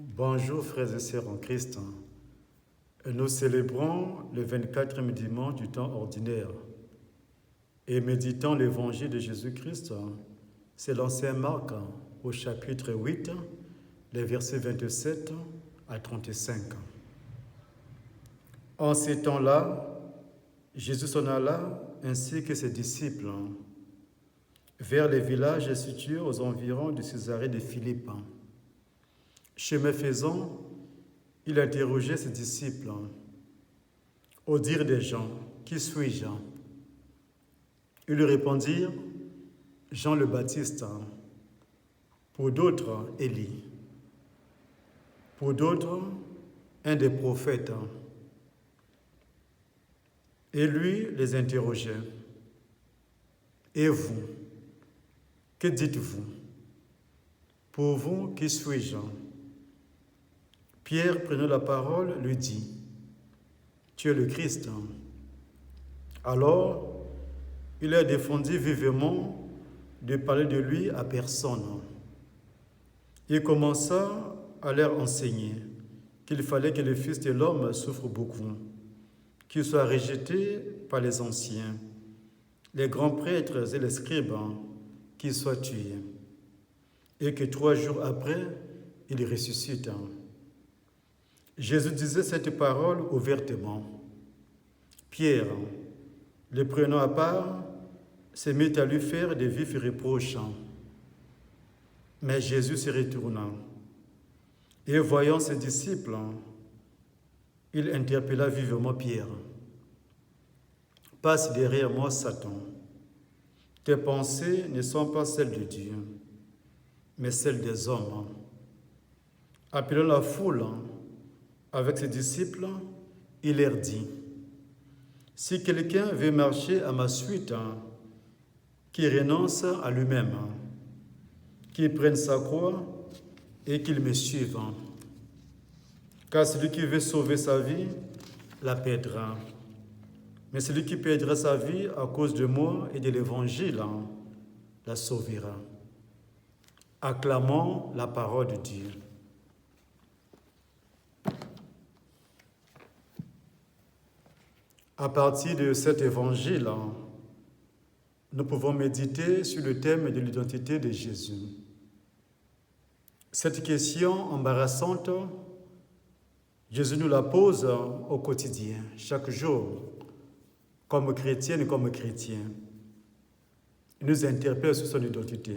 Bonjour frères et sœurs en Christ. Nous célébrons le 24e dimanche du temps ordinaire et méditons l'évangile de Jésus-Christ selon saint Marc au chapitre 8, les versets 27 à 35. En ces temps-là, Jésus s'en alla ainsi que ses disciples vers les villages situés aux environs de Césarée de Philippe. Chemin faisant, il interrogeait ses disciples. Au dire des gens, qui suis-je? Ils lui répondirent, Jean le Baptiste, pour d'autres, Élie, pour d'autres, un des prophètes. Et lui les interrogeait. Et vous, que dites-vous? Pour vous, qui suis-je? Pierre, prenant la parole, lui dit, « Tu es le Christ. » Alors, il a défendu vivement de parler de lui à personne. Il commença à leur enseigner qu'il fallait que le Fils de l'homme souffre beaucoup, qu'il soit rejeté par les anciens, les grands prêtres et les scribes, qu'il soit tué, et que 3 jours après, il ressuscite. Jésus disait cette parole ouvertement. Pierre, le prenant à part, se mit à lui faire de vifs reproches. Mais Jésus se retourna et voyant ses disciples, il interpella vivement Pierre. « Passe derrière moi, Satan. Tes pensées ne sont pas celles de Dieu, mais celles des hommes. » Appelant la foule, avec ses disciples, il leur dit, « Si quelqu'un veut marcher à ma suite, qu'il renonce à lui-même, qu'il prenne sa croix et qu'il me suive. Car celui qui veut sauver sa vie la perdra. Mais celui qui perdra sa vie à cause de moi et de l'Évangile la sauvera. » Acclamons la parole de Dieu. À partir de cet évangile, nous pouvons méditer sur le thème de l'identité de Jésus. Cette question embarrassante, Jésus nous la pose au quotidien, chaque jour, comme chrétienne et comme chrétien. Il nous interpelle sur son identité.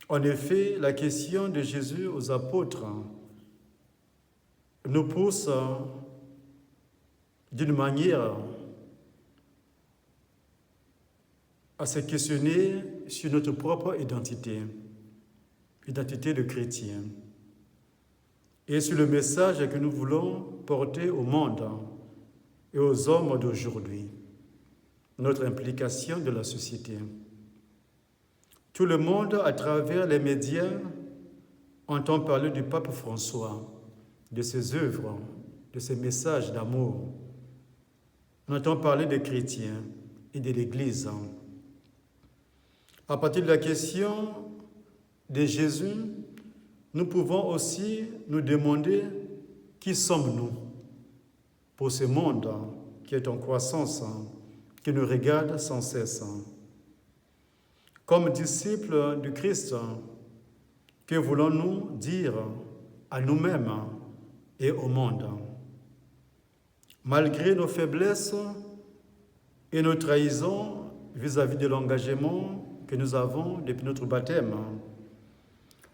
En effet, la question de Jésus aux apôtres nous pousse d'une manière à se questionner sur notre propre identité de chrétien, et sur le message que nous voulons porter au monde et aux hommes d'aujourd'hui, notre implication dans la société. Tout le monde, à travers les médias, entend parler du pape François, de ses œuvres, de ses messages d'amour. On entend parler des chrétiens et de l'Église. À partir de la question de Jésus, nous pouvons aussi nous demander qui sommes-nous pour ce monde qui est en croissance, qui nous regarde sans cesse. Comme disciples du Christ, que voulons-nous dire à nous-mêmes et au monde? Malgré nos faiblesses et nos trahisons vis-à-vis de l'engagement que nous avons depuis notre baptême,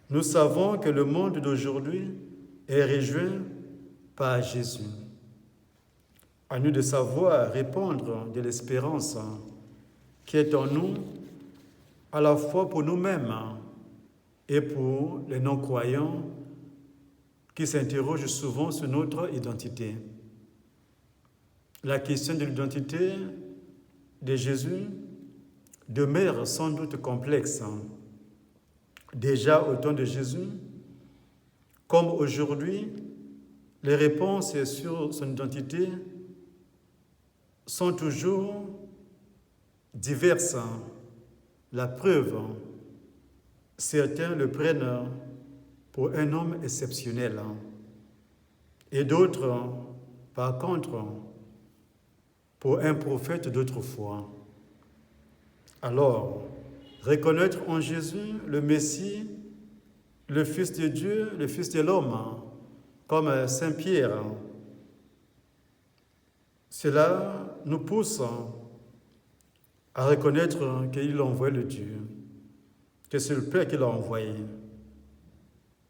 nous savons que le monde d'aujourd'hui est rejoint par Jésus. À nous de savoir répandre de l'espérance qui est en nous, à la fois pour nous-mêmes et pour les non-croyants qui s'interrogent souvent sur notre identité. La question de l'identité de Jésus demeure sans doute complexe. Déjà au temps de Jésus, comme aujourd'hui, les réponses sur son identité sont toujours diverses. La preuve, certains le prennent pour un homme exceptionnel. Et d'autres, par contre, pour un prophète d'autrefois. Alors, reconnaître en Jésus le Messie, le Fils de Dieu, le Fils de l'homme, comme Saint Pierre, cela nous pousse à reconnaître qu'il a envoyé le Dieu, que c'est le Père qui l'a envoyé.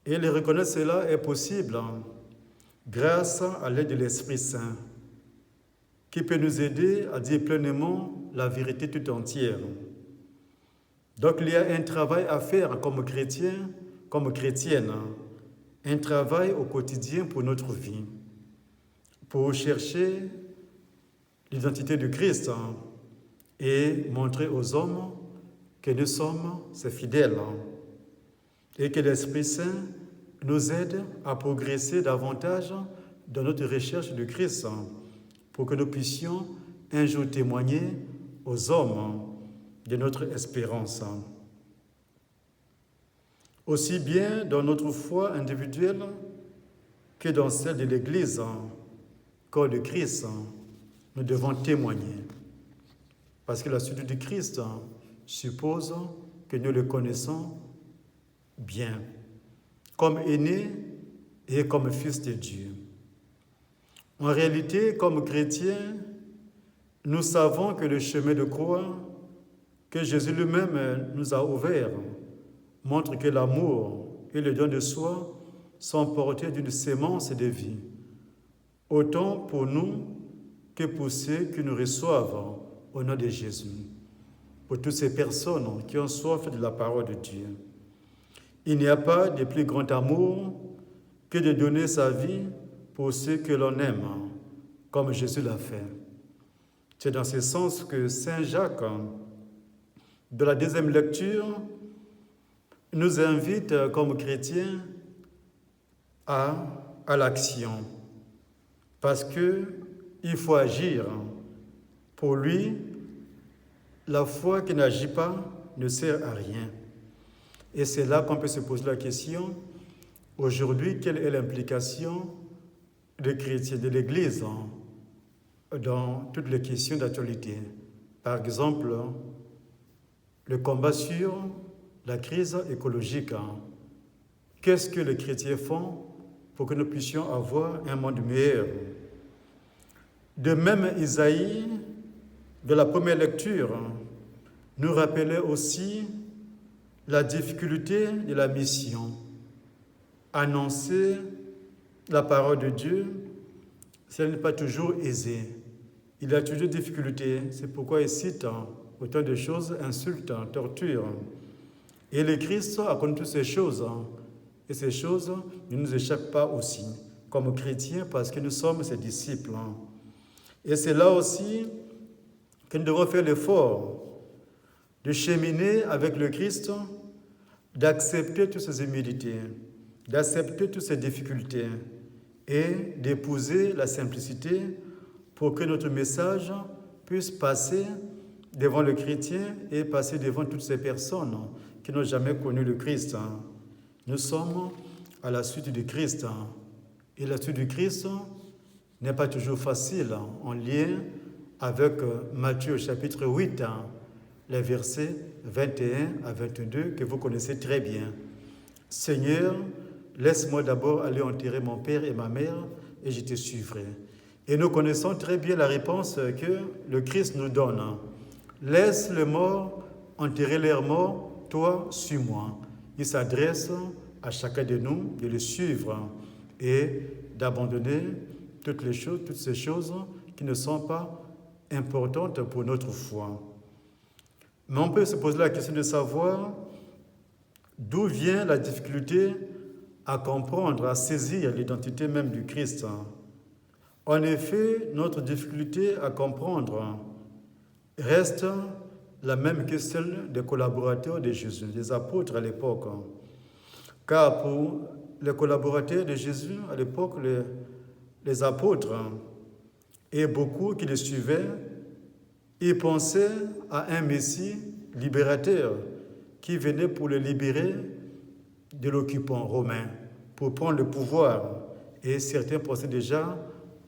Et le reconnaître cela est possible grâce à l'aide de l'Esprit Saint, qui peut nous aider à dire pleinement la vérité tout entière. Donc il y a un travail à faire comme chrétien, comme chrétienne, un travail au quotidien pour notre vie, pour chercher l'identité de Christ et montrer aux hommes que nous sommes ses fidèles et que l'Esprit Saint nous aide à progresser davantage dans notre recherche de Christ pour que nous puissions un jour témoigner aux hommes de notre espérance. Aussi bien dans notre foi individuelle que dans celle de l'Église, corps de Christ, nous devons témoigner. Parce que la suite du Christ suppose que nous le connaissons bien, comme aîné et comme fils de Dieu. En réalité, comme chrétiens, nous savons que le chemin de croix que Jésus lui-même nous a ouvert montre que l'amour et le don de soi sont portés d'une sémence de vie, autant pour nous que pour ceux qui nous reçoivent au nom de Jésus, pour toutes ces personnes qui ont soif de la parole de Dieu. Il n'y a pas de plus grand amour que de donner sa vie pour ceux que l'on aime, comme Jésus l'a fait. C'est dans ce sens que Saint Jacques, de la deuxième lecture, nous invite comme chrétiens à l'action, parce qu'il faut agir. Pour lui, la foi qui n'agit pas ne sert à rien. Et c'est là qu'on peut se poser la question, aujourd'hui, quelle est l'implication des chrétiens de l'Église dans toutes les questions d'actualité? Par exemple, le combat sur la crise écologique. Qu'est-ce que les chrétiens font pour que nous puissions avoir un monde meilleur? De même, Isaïe, de la première lecture, nous rappelait aussi la difficulté de la mission. Annoncer la parole de Dieu, ce n'est pas toujours aisé. Il y a toujours des difficultés. C'est pourquoi il cite autant de choses, insultes, tortures. Et le Christ a connu toutes ces choses. Et ces choses ne nous échappent pas aussi, comme chrétiens, parce que nous sommes ses disciples. Et c'est là aussi que nous devons faire l'effort de cheminer avec le Christ, d'accepter toutes ces humilités, d'accepter toutes ces difficultés et d'épouser la simplicité pour que notre message puisse passer devant le chrétien et passer devant toutes ces personnes qui n'ont jamais connu le Christ. Nous sommes à la suite du Christ. Et la suite du Christ n'est pas toujours facile, en lien avec Matthieu chapitre 8, les versets 21 à 22 que vous connaissez très bien. Seigneur, laisse-moi d'abord aller enterrer mon père et ma mère et je te suivrai. Et nous connaissons très bien la réponse que le Christ nous donne. Laisse les morts enterrer leurs morts, toi, suis-moi. Il s'adresse à chacun de nous de le suivre et d'abandonner toutes ces choses qui ne sont pas importantes pour notre foi. Mais on peut se poser la question de savoir d'où vient la difficulté à comprendre, à saisir l'identité même du Christ. En effet, notre difficulté à comprendre reste la même que celle des collaborateurs de Jésus, des apôtres à l'époque. Car pour les collaborateurs de Jésus à l'époque, les apôtres et beaucoup qui les suivaient, ils pensaient à un Messie libérateur qui venait pour les libérer de l'occupant romain pour prendre le pouvoir. Et certains pensaient déjà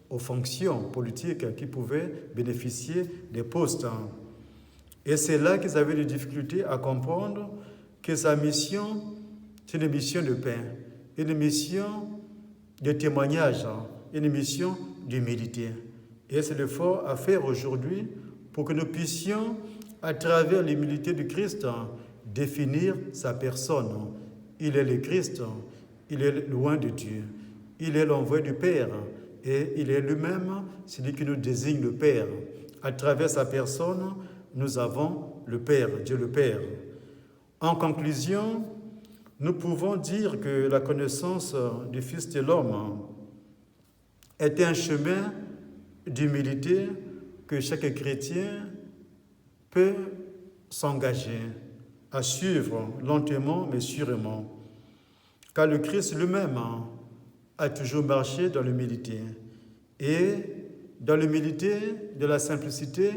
aux fonctions politiques qui pouvaient bénéficier des postes. Et c'est là qu'ils avaient des difficultés à comprendre que sa mission, c'est une mission de paix, une mission de témoignage, une mission d'humilité. Et c'est l'effort à faire aujourd'hui pour que nous puissions, à travers l'humilité du Christ, définir sa personne. Il est le Christ, il est loin de Dieu, il est l'envoyé du Père et il est lui-même celui qui nous désigne le Père. À travers sa personne, nous avons le Père, Dieu le Père. En conclusion, nous pouvons dire que la connaissance du Fils de l'homme est un chemin d'humilité que chaque chrétien peut s'engager à suivre lentement mais sûrement. Car le Christ lui-même a toujours marché dans l'humilité. Et dans l'humilité, de la simplicité,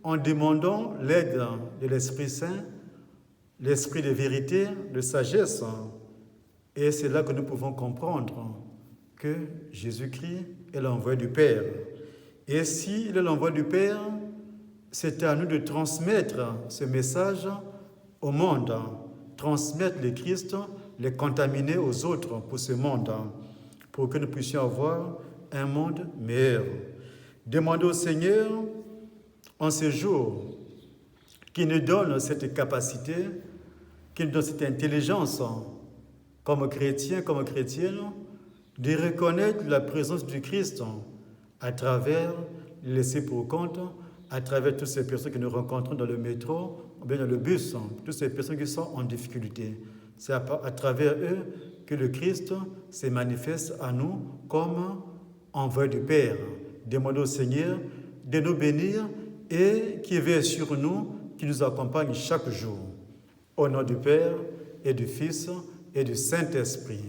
en demandant l'aide de l'Esprit Saint, l'Esprit de vérité, de sagesse. Et c'est là que nous pouvons comprendre que Jésus-Christ est l'envoyé du Père. Et s'il est l'envoyé du Père, c'est à nous de transmettre ce message au monde, transmettre le Christ, les contaminer aux autres pour ce monde, pour que nous puissions avoir un monde meilleur. Demandez au Seigneur, en ce jour, qu'il nous donne cette capacité, qu'il nous donne cette intelligence, comme chrétiens, comme chrétiennes, de reconnaître la présence du Christ à travers les laissés pour compte, à travers toutes ces personnes que nous rencontrons dans le métro ou bien dans le bus, toutes ces personnes qui sont en difficulté. C'est à travers eux que le Christ se manifeste à nous comme envoyé du Père. Demandons au Seigneur de nous bénir et qui veille sur nous, qui nous accompagne chaque jour. Au nom du Père et du Fils et du Saint-Esprit.